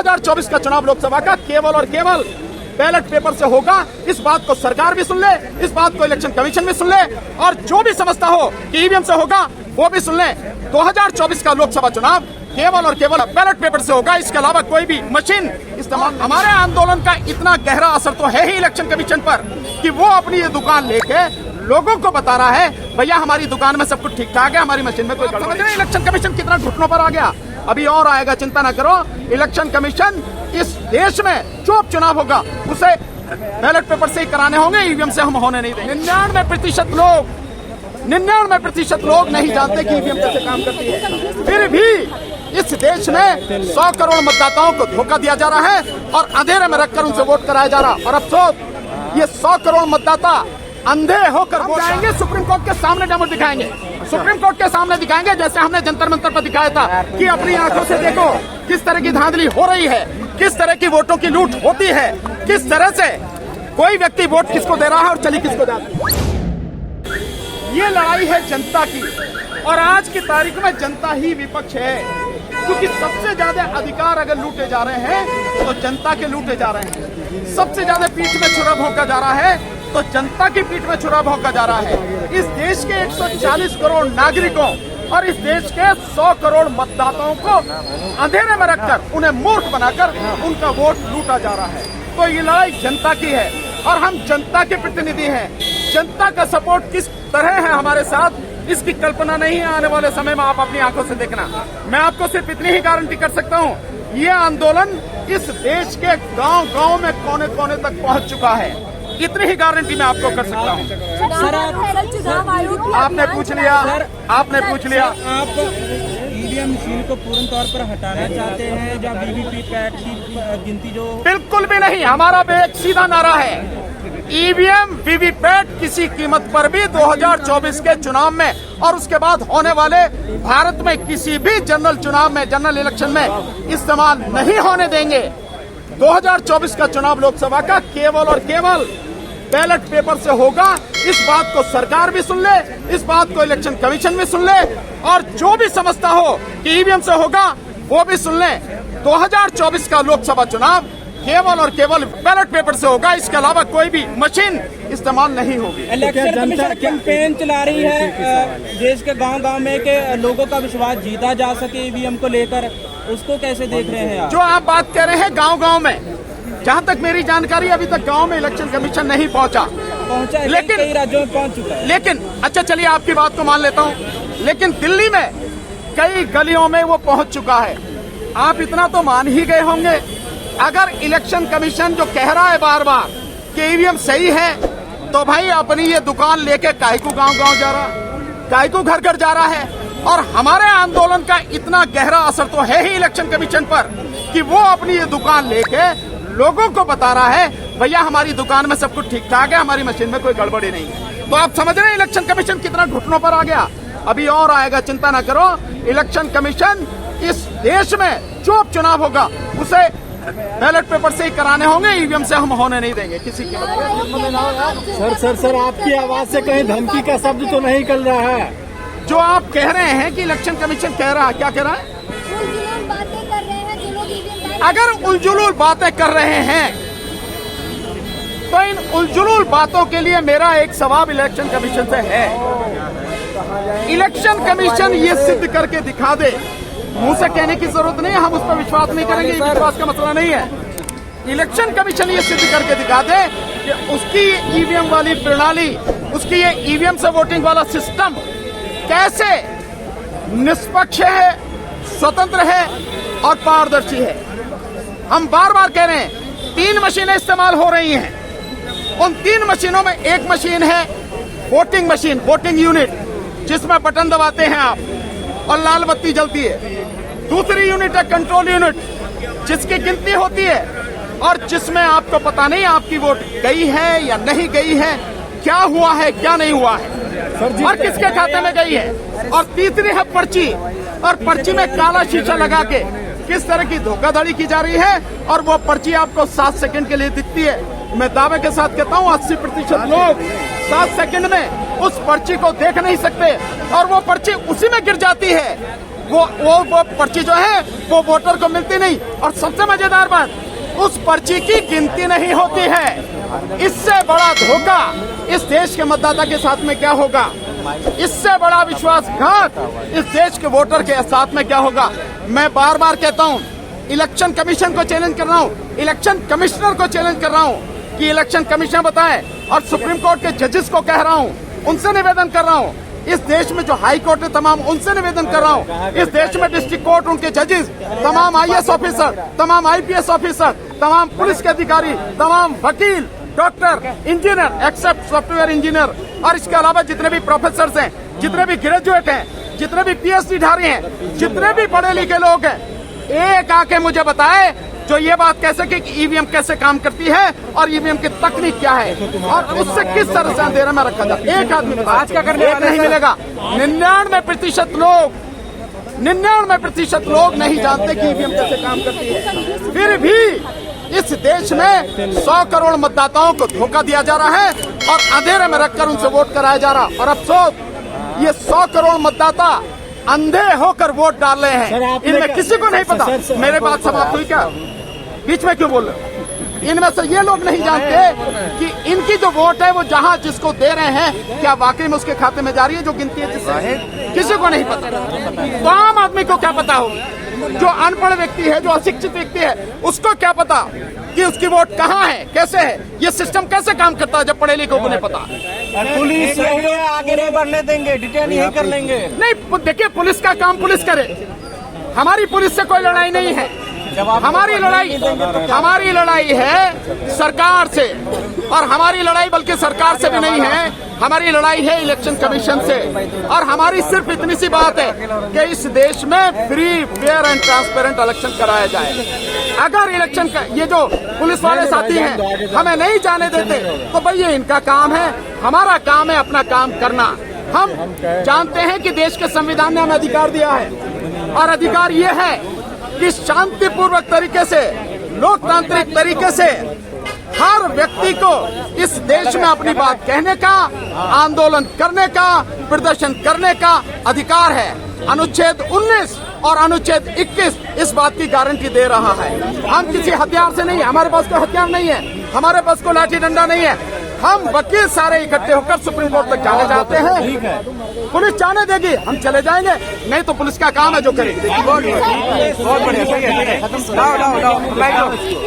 2024 का चुनाव लोकसभा का केवल और केवल बैलेट पेपर से होगा। इस बात को सरकार भी सुन ले, इस बात को इलेक्शन कमीशन भी सुन ले, और जो भी समझता हो कि ईवीएम से होगा वो भी सुन ले। 2024 का लोकसभा चुनाव केवल और केवल बैलेट पेपर से होगा, इसके अलावा कोई भी मशीन इस्तेमाल। हमारे आंदोलन का इतना गहरा असर तो है ही इलेक्शन कमीशन पर कि वो अपनी ये दुकान लेके लोगों को बता रहा है भैया हमारी दुकान में सब कुछ ठीक ठाक है, हमारी मशीन में कोई गड़बड़ नहीं। इलेक्शन कमीशन कितना घुटनों पर आ गया, अभी और आएगा, चिंता न करो। इलेक्शन कमीशन इस देश में जो चुनाव होगा उसे बैलेट पेपर से ही कराने होंगे, ईवीएम से हम होने नहीं देंगे। 99% लोग नहीं जानते कि ईवीएम कैसे काम करती है। फिर भी इस देश में 100 करोड़ मतदाताओं को धोखा दिया जा रहा है और अंधेरे में रखकर उनसे वोट कराया जा रहा। और अफसोस ये 100 करोड़ मतदाता अंधे होकर वोट जाएंगे, सुप्रीम कोर्ट के सामने डेमो दिखाएंगे, सुप्रीम कोर्ट के सामने दिखाएंगे, जैसे हमने जंतर मंतर पर दिखाया था कि अपनी आंखों से देखो किस तरह की धांधली हो रही है, किस तरह की वोटों की लूट होती है, किस तरह से कोई व्यक्ति वोट किसको दे रहा है और चली किसको जाती है। ये लड़ाई है जनता की, और आज की तारीख में जनता ही विपक्ष है, क्योंकि सबसे ज्यादा अधिकार अगर लूटे जा रहे हैं तो जनता के लूटे जा रहे हैं। सबसे ज्यादा पीठ में छुरा भोंका जा रहा है तो जनता की पीठ में छुरा भोंका जा रहा है। इस देश के 140 करोड़ नागरिकों और इस देश के 100 करोड़ मतदाताओं को अंधेरे में रखकर उन्हें मूर्ख बनाकर उनका वोट लूटा जा रहा है। तो ये लड़ाई जनता की है और हम जनता के प्रतिनिधि हैं। जनता का सपोर्ट किस तरह है हमारे साथ, इसकी कल्पना नहीं है। आने वाले समय में आप अपनी आंखों से देखना। मैं आपको सिर्फ इतनी ही गारंटी कर सकता हूँ, ये आंदोलन इस देश के गांव-गांव में कोने कोने तक पहुंच चुका है। इतनी ही गारंटी मैं आपको कर सकता हूँ। आपने पूछ लिया, आपने पूछ लिया। आप ईवीएम मशीन को पूर्ण तौर पर हटाना चाहते हैं या वीवीपैट की गिनती जो? बिल्कुल भी नहीं। हमारा एक सीधा नारा है, ईवीएम वीवीपैट किसी कीमत पर भी 2024 के चुनाव में और उसके बाद होने वाले भारत में किसी भी जनरल चुनाव में, जनरल इलेक्शन में इस्तेमाल नहीं होने देंगे। 2024 का चुनाव लोकसभा का केवल और केवल बैलेट पेपर से होगा। इस बात को सरकार भी सुन ले, इस बात को इलेक्शन कमीशन भी सुन ले, और जो भी समझता हो कि ईवीएम से होगा वो भी सुन ले। 2024 का लोकसभा चुनाव केवल और केवल बैलेट पेपर से होगा, इसके अलावा कोई भी मशीन इस्तेमाल नहीं होगी। इलेक्शन कमीशन कैंपेन चला रही है देश के गांव-गांव में कि लोगों का विश्वास जीता जा सके ईवीएम को लेकर, उसको कैसे देख रहे हैं आप? जो आप बात कर रहे हैं गांव-गांव में, जहां तक मेरी जानकारी अभी तक गांव में इलेक्शन कमीशन नहीं पहुंचा, लेकिन कई राज्यों में पहुंच चुका है। लेकिन अच्छा चलिए आपकी बात को मान लेता हूं, लेकिन दिल्ली में कई गलियों में वो पहुंच चुका है। आप इतना तो मान ही गए होंगे, अगर इलेक्शन कमीशन जो कह रहा है बार बार कि ईवीएम सही है, तो भाई अपनी ये दुकान लेके काहे को गांव-गांव जा रहा, काहे को घर-घर जा रहा है। और हमारे आंदोलन का इतना गहरा असर तो है ही इलेक्शन कमीशन पर कि वो अपनी ये दुकान लेके लोगों को बता रहा है भैया हमारी दुकान में सब कुछ ठीक ठाक है, हमारी मशीन में कोई गड़बड़ी नहीं है। तो आप समझ रहे हैं इलेक्शन कमीशन कितना घुटनों पर आ गया, अभी और आएगा, चिंता न करो। इलेक्शन कमीशन इस देश में जो चुनाव होगा उसे बैलेट पेपर से ही कराने होंगे, ईवीएम से हम होने नहीं देंगे किसी की। सर आपकी आवाज से कहीं धमकी का शब्द तो नहीं निकल रहा है? जो आप कह रहे हैं कि इलेक्शन कमीशन कह रहा है, क्या कह रहा है? अगर उलझुल बातें कर रहे हैं तो इन उलझुल बातों के लिए मेरा एक सवाल इलेक्शन कमीशन से है। इलेक्शन कमीशन ये सिद्ध करके दिखा दे, मुंह से कहने की जरूरत नहीं है, हम उस पर विश्वास नहीं करेंगे, विश्वास का मसला नहीं है। इलेक्शन कमीशन ये सिद्ध करके दिखा दे कि उसकी ईवीएम वाली प्रणाली, उसकी ये ईवीएम से वोटिंग वाला सिस्टम कैसे निष्पक्ष है, स्वतंत्र है और पारदर्शी है। हम बार बार कह रहे हैं 3 मशीनें इस्तेमाल हो रही हैं, उन 3 मशीनों में एक मशीन है वोटिंग मशीन, वोटिंग यूनिट, जिसमें बटन दबाते हैं आप और लाल बत्ती जलती है। दूसरी यूनिट है कंट्रोल यूनिट, जिसकी गिनती होती है और जिसमें आपको पता नहीं आपकी वोट गई है या नहीं गई है, क्या हुआ है क्या नहीं हुआ है और किसके खाते में गई है। और तीसरी है पर्ची, और पर्ची में काला शीशा लगा के किस तरह की धोखाधड़ी की जा रही है, और वो पर्ची आपको 7 सेकंड के लिए दिखती है। मैं दावे के साथ कहता हूँ 80% लोग 7 सेकंड में उस पर्ची को देख नहीं सकते और वो पर्ची उसी में गिर जाती है। वो पर्ची जो है वो वोटर को मिलती नहीं। और सबसे मजेदार बात, उस पर्ची की गिनती नहीं होती है। इससे बड़ा धोखा इस देश के मतदाता के साथ में क्या होगा, इससे बड़ा विश्वासघात इस देश के वोटर के साथ में क्या होगा। मैं बार बार कहता हूं, इलेक्शन कमीशन को चैलेंज कर रहा हूं, इलेक्शन कमिश्नर को चैलेंज कर रहा हूं कि इलेक्शन कमीशन बताएं, और सुप्रीम कोर्ट के जजेस को कह रहा हूं, उनसे निवेदन कर रहा हूं, इस देश में जो हाई कोर्ट है तमाम उनसे निवेदन कर रहा हूं, इस देश में डिस्ट्रिक्ट कोर्ट, उनके जजेस, तमाम आईएएस ऑफिसर, तमाम आईपीएस ऑफिसर, तमाम पुलिस के अधिकारी, तमाम वकील, doctor, engineer except software engineer, और इसके अलावा जितने भी प्रोफेसर हैं, जितने भी ग्रेजुएट हैं, जितने भी पीएचडी धारी हैं, जितने भी पढ़े लिखे लोग हैं, एक आके मुझे बताए जो ये बात कैसे कि ईवीएम कैसे काम करती है और ईवीएम की तकनीक क्या है और उससे किस तरह से अंधेरे में रखा जाए। एक आदमी आज क्या करने नहीं मिलेगा। 99% लोग नहीं जानते कि ईवीएम कैसे काम करती है। फिर भी इस देश में 100 करोड़ मतदाताओं को धोखा दिया जा रहा है और अंधेरे में रखकर उनसे वोट कराया जा रहा है। और अफसोस, ये 100 करोड़ मतदाता अंधे होकर वोट डाल रहे हैं। इनमें किसी को नहीं पता। मेरे बात समाप्त हुई क्या? बीच में क्यों बोल रहे हो? इनमें से ये लोग नहीं जानते कि इनकी जो वोट है वो जहां जिसको दे रहे हैं क्या वाकई में उसके खाते में जा रही है जो गिनती है जिससे, किसी को नहीं पता। तो आम आदमी को क्या पता होगा? जो अनपढ़ व्यक्ति है, जो अशिक्षित व्यक्ति है, उसको क्या पता कि उसकी वोट कहाँ है, कैसे है, ये सिस्टम कैसे काम करता है जब पढ़े लिखे को नहीं पता। पुलिस आगे नहीं बढ़ने देंगे, डिटेन यही कर लेंगे। नहीं, देखिए पुलिस का काम पुलिस करे, हमारी पुलिस से कोई लड़ाई नहीं है। हमारी लड़ाई है सरकार से, और हमारी लड़ाई बल्कि सरकार से भी नहीं है, हमारी लड़ाई है इलेक्शन कमीशन से। और हमारी सिर्फ इतनी सी बात है कि इस देश में free, fair and transparent election कराया जाए। अगर इलेक्शन का ये जो पुलिस वाले साथी हैं हमें नहीं जाने देते तो भाई ये इनका काम है, हमारा काम है अपना काम करना। हम जानते हैं कि देश के संविधान ने हमें अधिकार दिया है, और अधिकार ये है कि शांतिपूर्वक तरीके से, लोकतांत्रिक तरीके से हर व्यक्ति को इस देश में अपनी बात कहने का, आंदोलन करने का, प्रदर्शन करने का अधिकार है। अनुच्छेद 19 और अनुच्छेद 21 इस बात की गारंटी दे रहा है। हम किसी हथियार से नहीं, हमारे पास कोई हथियार नहीं है, हमारे पास कोई लाठी डंडा नहीं है। हम वकील सारे इकट्ठे होकर सुप्रीम कोर्ट तक जाने चाहते हैं। पुलिस जाने देगी, हम चले जाएंगे, नहीं तो पुलिस का काम है जो करेगी।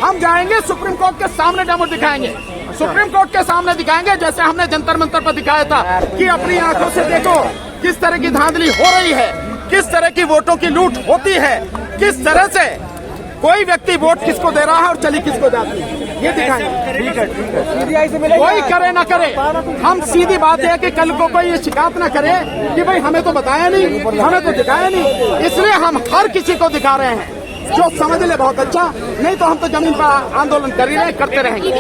हम जाएंगे सुप्रीम कोर्ट के सामने, डेमो दिखाएंगे, सुप्रीम कोर्ट के सामने दिखाएंगे, जैसे हमने जंतर मंतर पर दिखाया था कि अपनी आंखों से देखो किस तरह की धांधली हो रही है, किस तरह की वोटों की लूट होती है, किस तरह से कोई व्यक्ति वोट किसको दे रहा है और चली किसको जाती है, ये दिखाएंगे। कोई करे ना करे, हम सीधी बात है कि कल को कोई ये शिकायत ना करे कि भाई हमें तो बताया नहीं, हमें तो दिखाया नहीं। इसलिए हम हर किसी को दिखा रहे हैं, जो समझ ले बहुत अच्छा, नहीं तो हम तो जमीन पर आंदोलन कर ही रहे, करते रहेंगे।